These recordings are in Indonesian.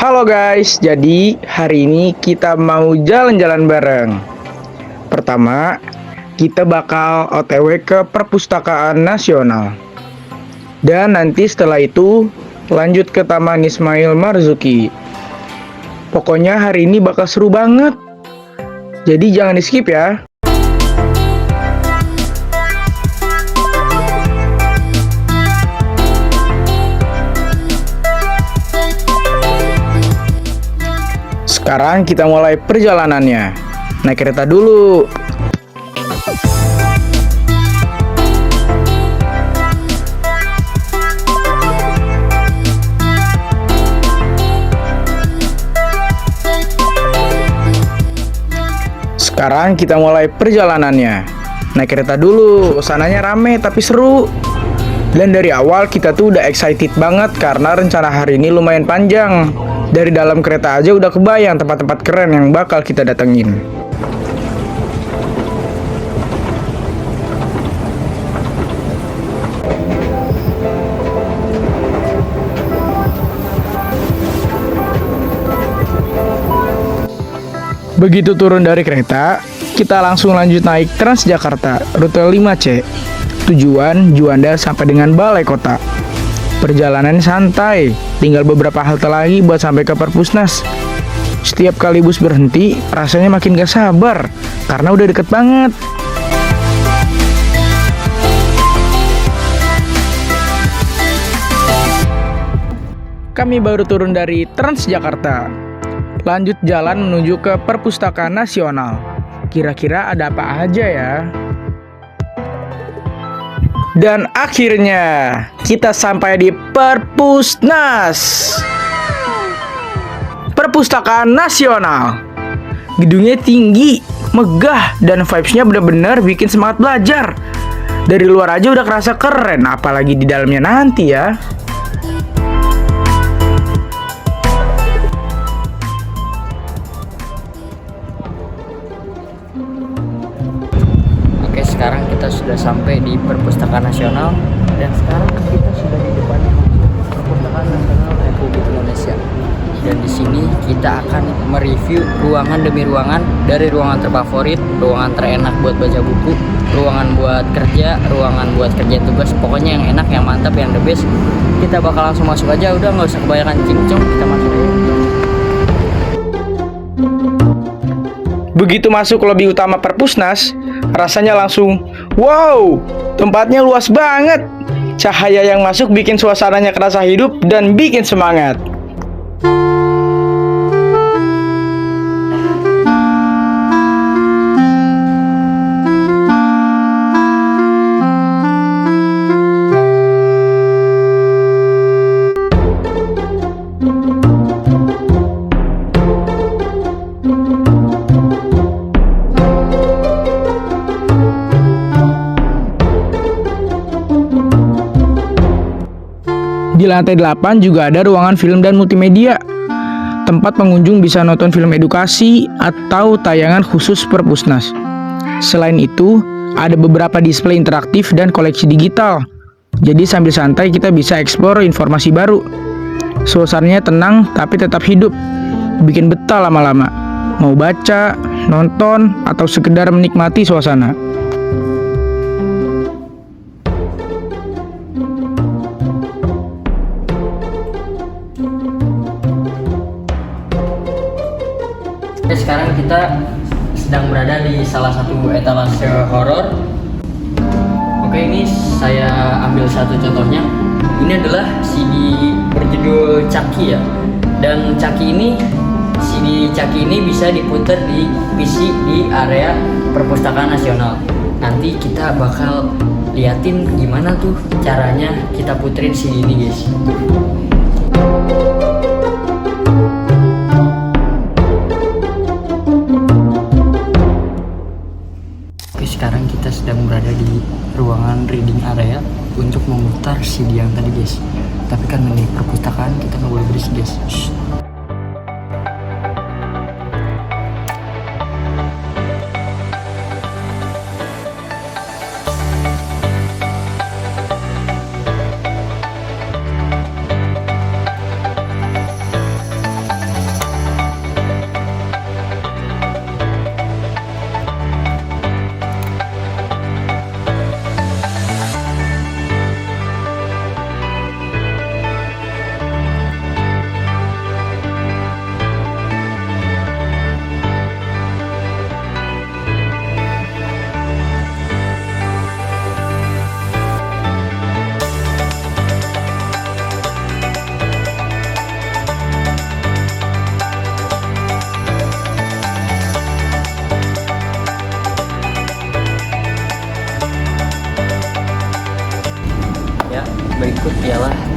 Halo guys, jadi hari ini kita mau jalan-jalan bareng. Pertama, kita bakal OTW ke Perpustakaan Nasional. Dan nanti setelah itu lanjut ke Taman Ismail Marzuki. Pokoknya hari ini bakal seru banget. Jadi jangan di skip ya. Sekarang kita mulai perjalanannya. Naik kereta dulu. Sekarang kita mulai perjalanannya. Naik kereta dulu. Sananya rame tapi seru. Dan dari awal kita tuh udah excited banget karena rencana hari ini lumayan panjang. Dari dalam kereta aja udah kebayang tempat-tempat keren yang bakal kita datengin. Begitu turun dari kereta, kita langsung lanjut naik Transjakarta rute 5C. Tujuan Juanda sampai dengan Balai Kota. Perjalanan santai, tinggal beberapa halte lagi buat sampai ke Perpusnas. Setiap kali bus berhenti, rasanya makin gak sabar, karena udah deket banget. Kami baru turun dari Transjakarta. Lanjut jalan menuju ke Perpustakaan Nasional. Kira-kira ada apa aja ya? Dan akhirnya kita sampai di Perpusnas, Perpustakaan Nasional. Gedungnya tinggi, megah, dan vibes-nya bener-bener bikin semangat belajar. Dari luar aja udah kerasa keren, apalagi di dalamnya nanti ya. Sekarang kita sudah sampai di Perpustakaan Nasional dan sekarang kita sudah di depan Perpustakaan Nasional Republik Indonesia. Dan di sini kita akan mereview ruangan demi ruangan, dari ruangan terfavorit, ruangan terenak buat baca buku, ruangan buat kerja, ruangan buat kerja tugas, pokoknya yang enak, yang mantap, yang the best. Kita bakal langsung masuk aja, udah nggak usah kebanyakan cincong, kita masuk aja. Begitu masuk lobi utama Perpusnas, rasanya langsung, wow, tempatnya luas banget. Cahaya yang masuk bikin suasananya kerasa hidup dan bikin semangat. Di lantai 8 juga ada ruangan film dan multimedia. Tempat pengunjung bisa nonton film edukasi atau tayangan khusus Perpusnas. Selain itu, ada beberapa display interaktif dan koleksi digital. Jadi sambil santai kita bisa eksplor informasi baru. Suasananya tenang tapi tetap hidup. Bikin betah lama-lama. Mau baca, nonton, atau sekedar menikmati suasana. Sekarang kita sedang berada di salah satu etalase horor. Oke, ini saya ambil satu contohnya. Ini adalah CD berjudul Chucky ya. Dan CD Chucky ini bisa diputar di PC di area Perpustakaan Nasional. Nanti kita bakal liatin gimana tuh caranya kita puterin CD ini, guys. Sekarang kita sedang berada di ruangan reading area untuk memutar CD yang tadi, guys. Tapi karena di perpustakaan kita nggak boleh berisik, guys. Shh.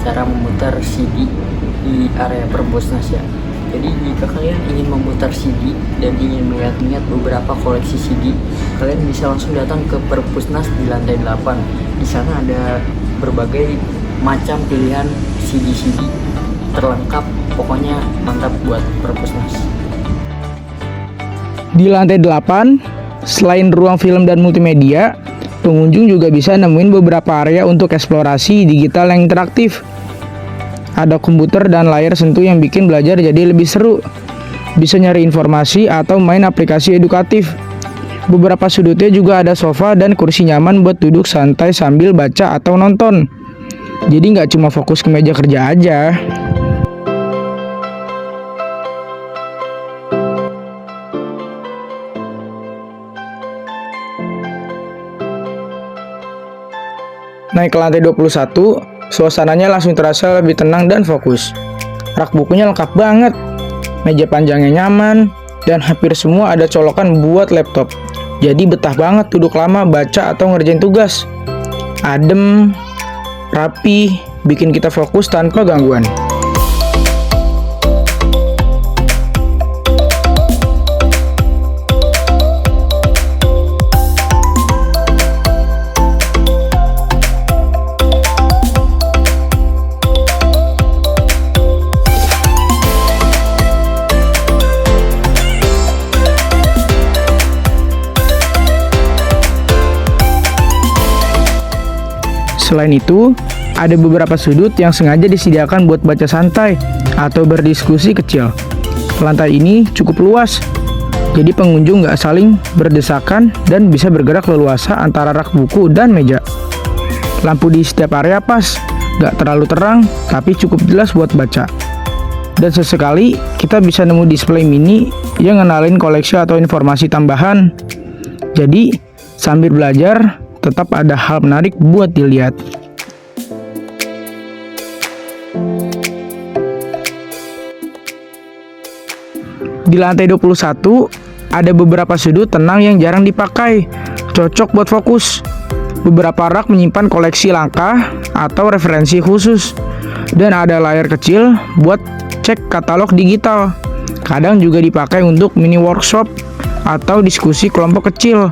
cara memutar CD di area perpusnas ya. Jadi jika kalian ingin memutar CD dan ingin melihat-lihat beberapa koleksi CD, kalian bisa langsung datang ke perpusnas di lantai 8. Di sana ada berbagai macam pilihan CD-CD terlengkap, pokoknya mantap buat perpusnas. Di lantai 8, selain ruang film dan multimedia, pengunjung juga bisa nemuin beberapa area untuk eksplorasi digital yang interaktif. Ada komputer dan layar sentuh yang bikin belajar jadi lebih seru. Bisa nyari informasi atau main aplikasi edukatif. Beberapa sudutnya juga ada sofa dan kursi nyaman buat duduk santai sambil baca atau nonton. Jadi nggak cuma fokus ke meja kerja aja. Naik ke lantai 21, suasananya langsung terasa lebih tenang dan fokus. Rak bukunya lengkap banget, meja panjangnya nyaman, dan hampir semua ada colokan buat laptop. Jadi betah banget duduk lama baca atau ngerjain tugas. Adem, rapi, bikin kita fokus tanpa gangguan. Selain itu, ada beberapa sudut yang sengaja disediakan buat baca santai atau berdiskusi kecil. Lantai ini cukup luas, jadi pengunjung nggak saling berdesakan dan bisa bergerak leluasa antara rak buku dan meja. Lampu di setiap area pas, nggak terlalu terang, tapi cukup jelas buat baca. Dan sesekali, kita bisa nemu display mini yang ngenalin koleksi atau informasi tambahan. Jadi, sambil belajar, tetap ada hal menarik buat dilihat. Di lantai 21, ada beberapa sudut tenang yang jarang dipakai, cocok buat fokus. Beberapa rak menyimpan koleksi langka atau referensi khusus. Dan ada layar kecil buat cek katalog digital. Kadang juga dipakai untuk mini workshop atau diskusi kelompok kecil.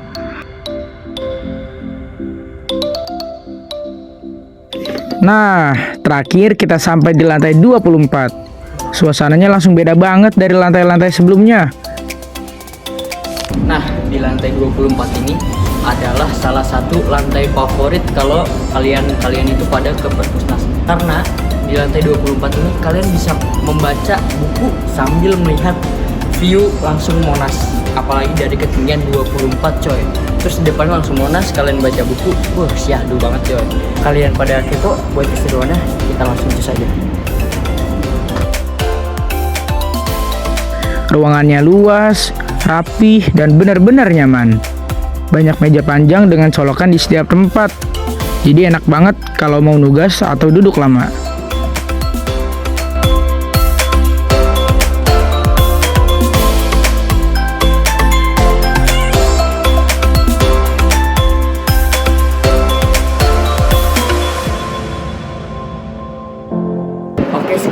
Nah, terakhir kita sampai di lantai 24. Suasananya langsung beda banget dari lantai-lantai sebelumnya. Nah, di lantai 24 ini adalah salah satu lantai favorit kalau kalian itu pada ke perpusnas. Karena di lantai 24 ini kalian bisa membaca buku sambil melihat view langsung Monas. Apalagi dari ketinggian 24 coy. Terus di depan langsung Monas, kalian baca buku. Syahdu banget coy. Kalian pada kepo buat keseruannya, kita langsung cus aja. Ruangannya luas, rapih, dan benar-benar nyaman. Banyak meja panjang dengan colokan di setiap tempat. Jadi enak banget kalau mau nugas atau duduk lama.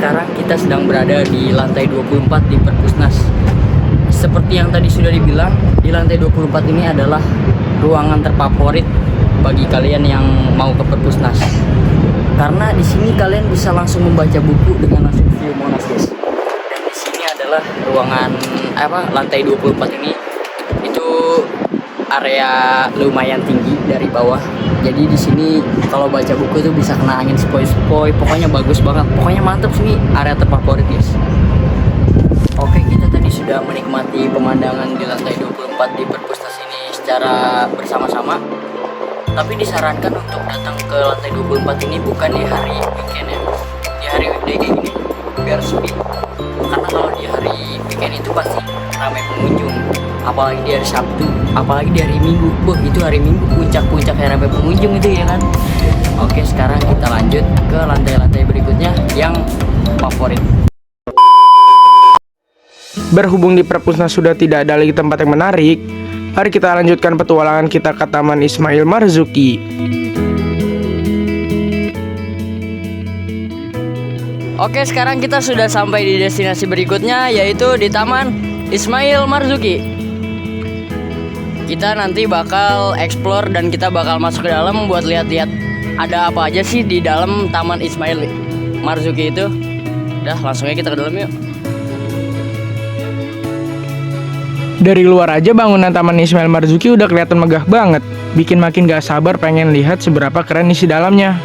Sekarang kita sedang berada di lantai 24 di perpusnas. Seperti yang tadi sudah dibilang, di lantai 24 ini adalah ruangan terfavorit bagi kalian yang mau ke perpusnas. Karena di sini kalian bisa langsung membaca buku dengan langsung view Monas, guys. Dan di sini adalah ruangan lantai 24 ini itu area lumayan tinggi dari bawah. Jadi di sini kalau baca buku tuh bisa kena angin sepoi-sepoi, pokoknya bagus banget. Pokoknya mantep sih, area terfavorit guys. Oke, kita tadi sudah menikmati pemandangan di lantai 24 di perpusnas ini secara bersama-sama. Tapi disarankan untuk datang ke lantai 24 ini bukan di hari weekend ya. Di hari weekday kayak gini biar sepi. Karena kalau di hari weekend itu pasti ramai pengunjung. Apalagi di hari Sabtu, apalagi di hari Minggu. Itu hari Minggu puncak-puncak yang ramai pengunjung itu ya kan. Oke, sekarang kita lanjut ke lantai-lantai berikutnya yang favorit. Berhubung di perpusnas sudah tidak ada lagi tempat yang menarik, mari kita lanjutkan petualangan kita ke Taman Ismail Marzuki. Oke, sekarang kita sudah sampai di destinasi berikutnya, yaitu di Taman Ismail Marzuki. Kita nanti bakal explore dan kita bakal masuk ke dalam buat lihat-lihat ada apa aja sih di dalam Taman Ismail Marzuki itu. Udah, langsung aja kita ke dalam yuk. Dari luar aja bangunan Taman Ismail Marzuki udah kelihatan megah banget. Bikin makin gak sabar pengen lihat seberapa keren isi dalamnya.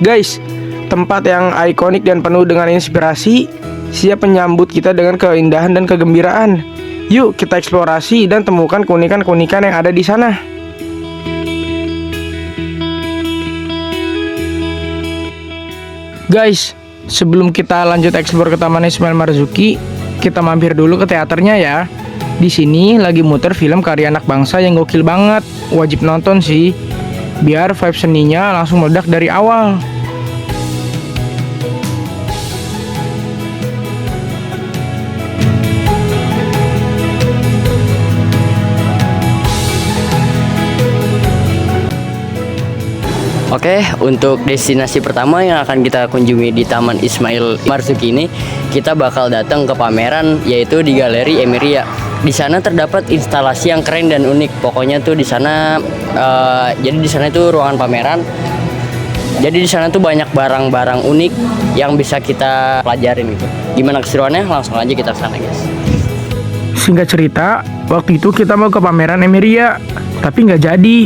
Guys, tempat yang ikonik dan penuh dengan inspirasi siap menyambut kita dengan keindahan dan kegembiraan. Yuk kita eksplorasi dan temukan keunikan-keunikan yang ada di sana. Guys, sebelum kita lanjut eksplor ke Taman Ismail Marzuki, kita mampir dulu ke teaternya ya. Di sini lagi muter film karya anak bangsa yang gokil banget. Wajib nonton sih, biar vibe seninya langsung meledak dari awal. Oke, untuk destinasi pertama yang akan kita kunjungi di Taman Ismail Marzuki ini, kita bakal datang ke pameran, yaitu di Galeri Emiria. Di sana terdapat instalasi yang keren dan unik. Pokoknya tuh di sana, jadi di sana itu ruangan pameran. Jadi di sana tuh banyak barang-barang unik yang bisa kita pelajarin gitu. Gimana keseruannya? Langsung aja kita ke sana, guys. Singkat cerita, waktu itu kita mau ke pameran Emiria, tapi nggak jadi.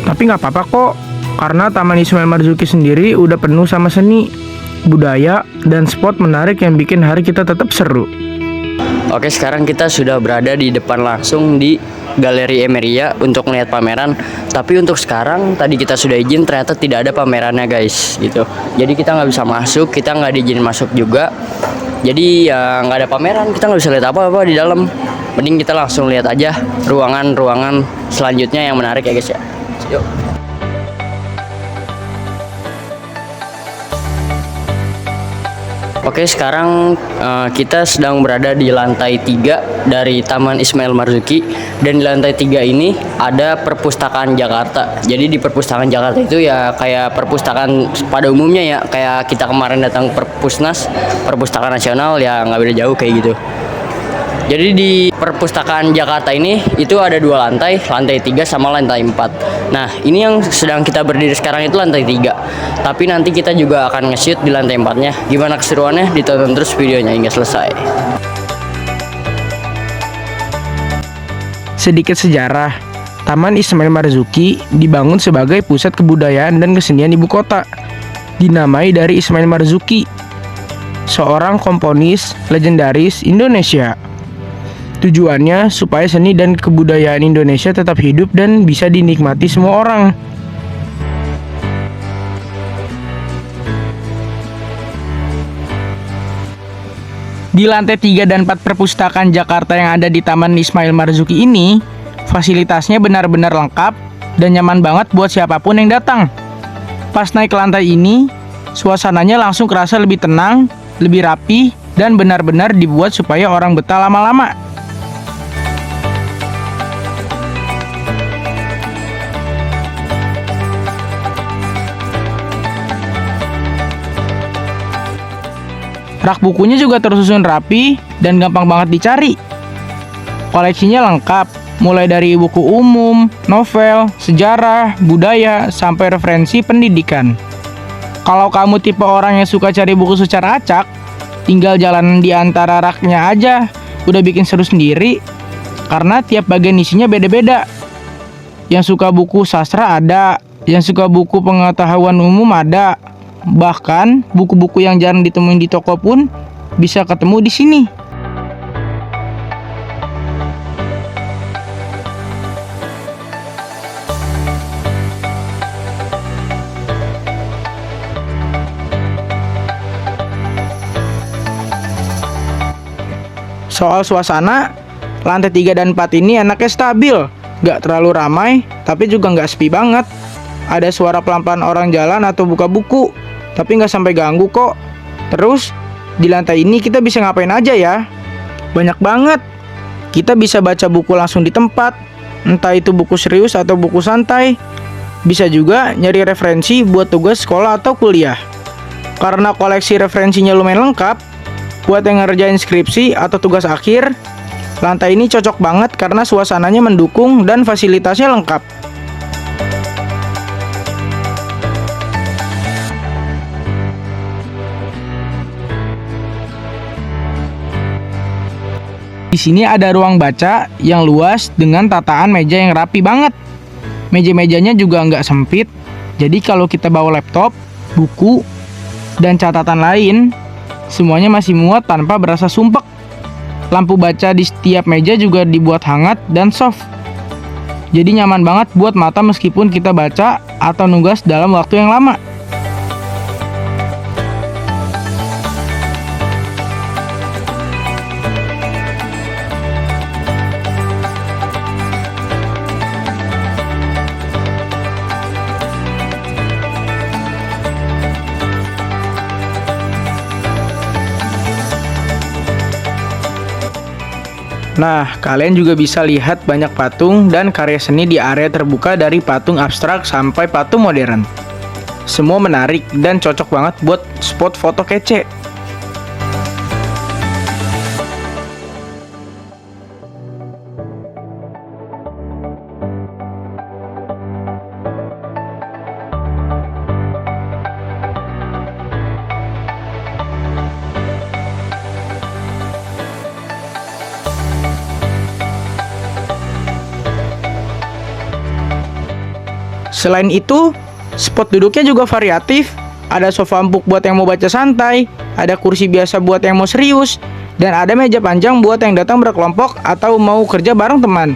Tapi nggak apa-apa kok, karena Taman Ismail Marzuki sendiri udah penuh sama seni, budaya, dan spot menarik yang bikin hari kita tetap seru. Oke, sekarang kita sudah berada di depan langsung di Galeri Emiria untuk melihat pameran. Tapi untuk sekarang, tadi kita sudah izin, ternyata tidak ada pamerannya guys, gitu. Jadi kita nggak bisa masuk, kita nggak diizinin masuk juga. Jadi ya nggak ada pameran, kita nggak bisa lihat apa-apa di dalam. Mending kita langsung lihat aja ruangan-ruangan selanjutnya yang menarik ya guys ya. Yuk. Oke, sekarang kita sedang berada di lantai 3 dari Taman Ismail Marzuki. Dan di lantai 3 ini ada Perpustakaan Jakarta. Jadi di Perpustakaan Jakarta itu ya kayak perpustakaan pada umumnya ya. Kayak kita kemarin datang Perpusnas, Perpustakaan Nasional, ya nggak beda jauh kayak gitu. Jadi di Perpustakaan Jakarta ini itu ada 2 lantai, lantai 3 sama lantai 4. Nah, ini yang sedang kita berdiri sekarang itu lantai 3. Tapi nanti kita juga akan nge-shoot di lantai 4-nya. Gimana keseruannya? Ditonton terus videonya hingga selesai. Sedikit sejarah, Taman Ismail Marzuki dibangun sebagai pusat kebudayaan dan kesenian ibu kota. Dinamai dari Ismail Marzuki, seorang komponis legendaris Indonesia. Tujuannya supaya seni dan kebudayaan Indonesia tetap hidup dan bisa dinikmati semua orang. Di lantai 3 dan 4 Perpustakaan Jakarta yang ada di Taman Ismail Marzuki ini, fasilitasnya benar-benar lengkap dan nyaman banget buat siapapun yang datang. Pas naik ke lantai ini, suasananya langsung kerasa lebih tenang, lebih rapi, dan benar-benar dibuat supaya orang betah lama-lama. Rak bukunya juga tersusun rapi dan gampang banget dicari. Koleksinya lengkap, mulai dari buku umum, novel, sejarah, budaya, sampai referensi pendidikan. Kalau kamu tipe orang yang suka cari buku secara acak, tinggal jalan di antara raknya aja, udah bikin seru sendiri. Karena tiap bagian isinya beda-beda. Yang suka buku sastra ada, yang suka buku pengetahuan umum ada. Bahkan buku-buku yang jarang ditemuin di toko pun bisa ketemu di sini. Soal suasana, lantai 3 dan 4 ini enaknya stabil, gak terlalu ramai, tapi juga gak sepi banget. Ada suara pelan-pelan orang jalan atau buka buku, tapi nggak sampai ganggu kok. Terus di lantai ini kita bisa ngapain aja ya? Banyak banget. Kita bisa baca buku langsung di tempat, entah itu buku serius atau buku santai. Bisa juga nyari referensi buat tugas sekolah atau kuliah. Karena koleksi referensinya lumayan lengkap, buat yang ngerjain skripsi atau tugas akhir, lantai ini cocok banget karena suasananya mendukung dan fasilitasnya lengkap. Di sini ada ruang baca yang luas dengan tataan meja yang rapi banget. Meja-mejanya juga nggak sempit, jadi kalau kita bawa laptop, buku, dan catatan lain, semuanya masih muat tanpa berasa sumpek. Lampu baca di setiap meja juga dibuat hangat dan soft. Jadi nyaman banget buat mata meskipun kita baca atau nugas dalam waktu yang lama. Nah, kalian juga bisa lihat banyak patung dan karya seni di area terbuka dari patung abstrak sampai patung modern. Semua menarik dan cocok banget buat spot foto kece. Selain itu, spot duduknya juga variatif. Ada sofa empuk buat yang mau baca santai, ada kursi biasa buat yang mau serius, dan ada meja panjang buat yang datang berkelompok atau mau kerja bareng teman.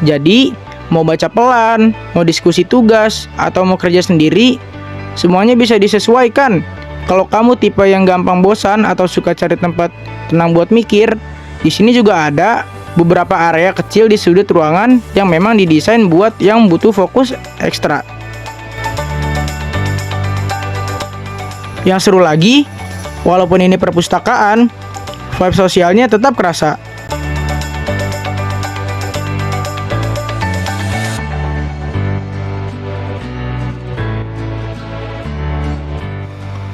Jadi, mau baca pelan, mau diskusi tugas, atau mau kerja sendiri, semuanya bisa disesuaikan. Kalau kamu tipe yang gampang bosan atau suka cari tempat tenang buat mikir, di sini juga ada beberapa area kecil di sudut ruangan yang memang didesain buat yang butuh fokus ekstra. Yang seru lagi, walaupun ini perpustakaan, vibe sosialnya tetap kerasa.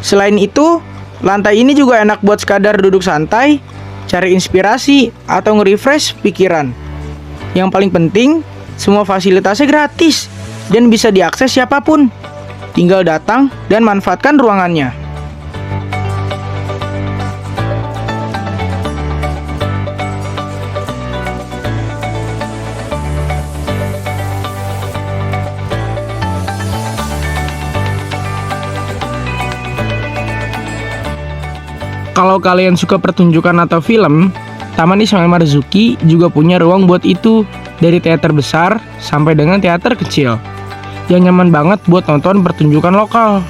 Selain itu, lantai ini juga enak buat sekadar duduk santai, cari inspirasi, atau nge-refresh pikiran. Yang paling penting, semua fasilitasnya gratis dan bisa diakses siapapun. Tinggal datang dan manfaatkan ruangannya. Kalau kalian suka pertunjukan atau film, Taman Ismail Marzuki juga punya ruang buat itu, dari teater besar sampai dengan teater kecil, yang nyaman banget buat nonton pertunjukan lokal.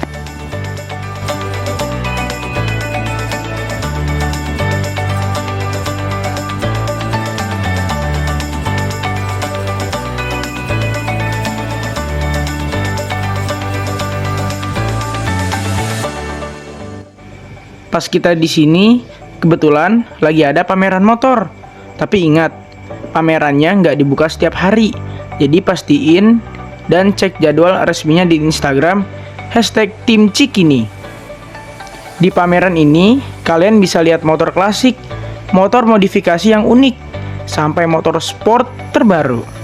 Pas kita di sini, kebetulan lagi ada pameran motor. Tapi ingat, pamerannya nggak dibuka setiap hari. Jadi pastiin dan cek jadwal resminya di Instagram #timcikini. Di pameran ini, kalian bisa lihat motor klasik, motor modifikasi yang unik, sampai motor sport terbaru.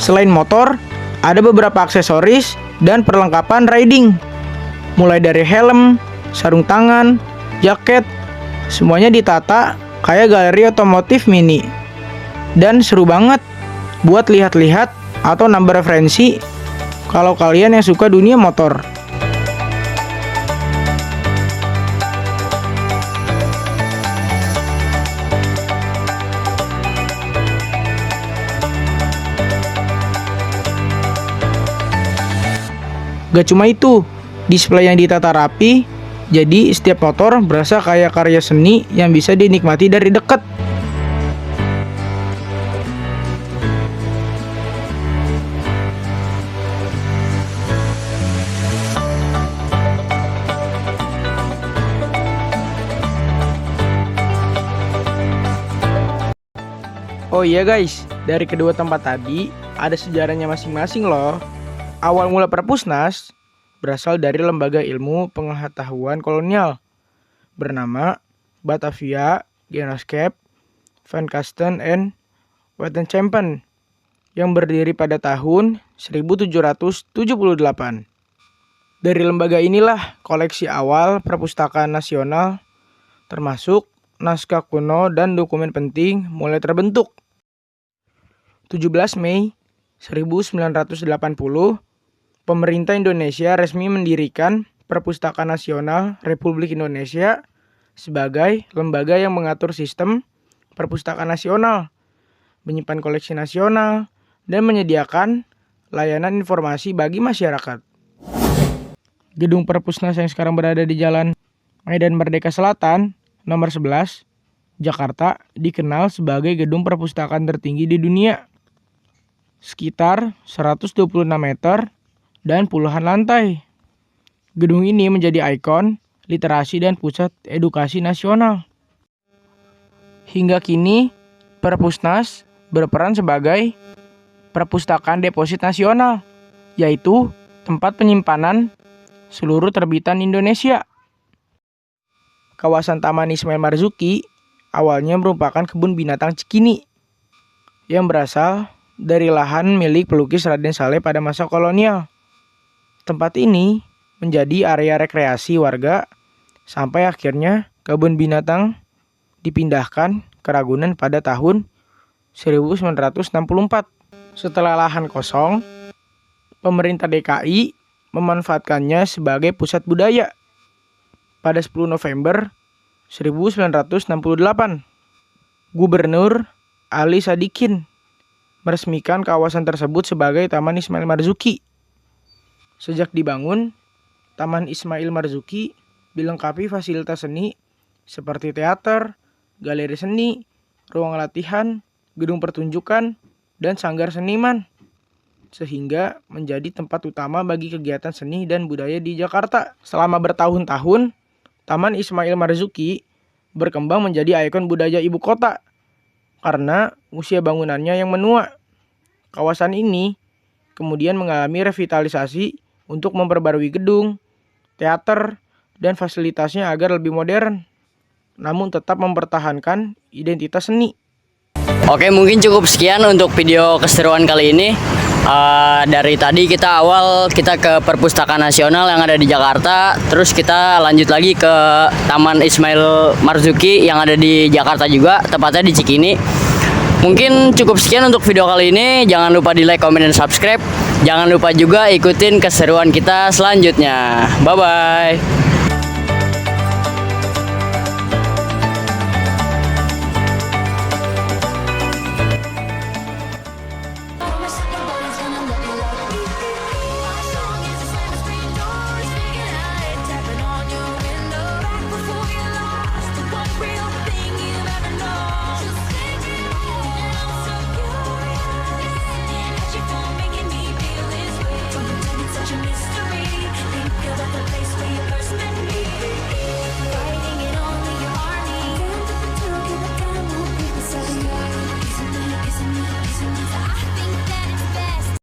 Selain motor, ada beberapa aksesoris dan perlengkapan riding. Mulai dari helm, sarung tangan, jaket, semuanya ditata kayak galeri otomotif mini. Dan seru banget buat lihat-lihat atau nambah referensi kalau kalian yang suka dunia motor. Gak cuma itu, display yang ditata rapi, jadi setiap motor berasa kayak karya seni yang bisa dinikmati dari dekat. Oh iya guys, dari kedua tempat tadi ada sejarahnya masing-masing loh. Awal mula Perpusnas berasal dari lembaga ilmu pengetahuan kolonial bernama Batavia Genootschap van Kasten en Wetenschappen yang berdiri pada tahun 1778. Dari lembaga inilah koleksi awal perpustakaan nasional termasuk naskah kuno dan dokumen penting mulai terbentuk. 17 Mei 1980, pemerintah Indonesia resmi mendirikan Perpustakaan Nasional Republik Indonesia sebagai lembaga yang mengatur sistem perpustakaan nasional, menyimpan koleksi nasional, dan menyediakan layanan informasi bagi masyarakat. Gedung Perpusnas yang sekarang berada di Jalan Medan Merdeka Selatan, nomor 11, Jakarta, dikenal sebagai gedung perpustakaan tertinggi di dunia. Sekitar 126 meter dan puluhan lantai. Gedung ini menjadi ikon literasi dan pusat edukasi nasional. Hingga kini, Perpusnas berperan sebagai perpustakaan deposit nasional, yaitu tempat penyimpanan seluruh terbitan Indonesia. Kawasan Taman Ismail Marzuki awalnya merupakan kebun binatang Cikini yang berasal dari lahan milik pelukis Raden Saleh pada masa kolonial. Tempat ini menjadi area rekreasi warga sampai akhirnya kebun binatang dipindahkan ke Ragunan pada tahun 1964. Setelah lahan kosong, pemerintah DKI memanfaatkannya sebagai pusat budaya. Pada 10 November 1968, Gubernur Ali Sadikin meresmikan kawasan tersebut sebagai Taman Ismail Marzuki. Sejak dibangun, Taman Ismail Marzuki dilengkapi fasilitas seni seperti teater, galeri seni, ruang latihan, gedung pertunjukan, dan sanggar seniman, sehingga menjadi tempat utama bagi kegiatan seni dan budaya di Jakarta. Selama bertahun-tahun, Taman Ismail Marzuki berkembang menjadi ikon budaya ibu kota karena usia bangunannya yang menua. Kawasan ini kemudian mengalami revitalisasi untuk memperbarui gedung, teater, dan fasilitasnya agar lebih modern, namun tetap mempertahankan identitas seni. Oke, mungkin cukup sekian untuk video keseruan kali ini. Dari tadi kita ke Perpustakaan Nasional yang ada di Jakarta, terus kita lanjut lagi ke Taman Ismail Marzuki yang ada di Jakarta juga, tepatnya di Cikini. Mungkin cukup sekian untuk video kali ini. Jangan lupa di like, comment, dan subscribe. Jangan lupa juga ikutin keseruan kita selanjutnya. Bye-bye.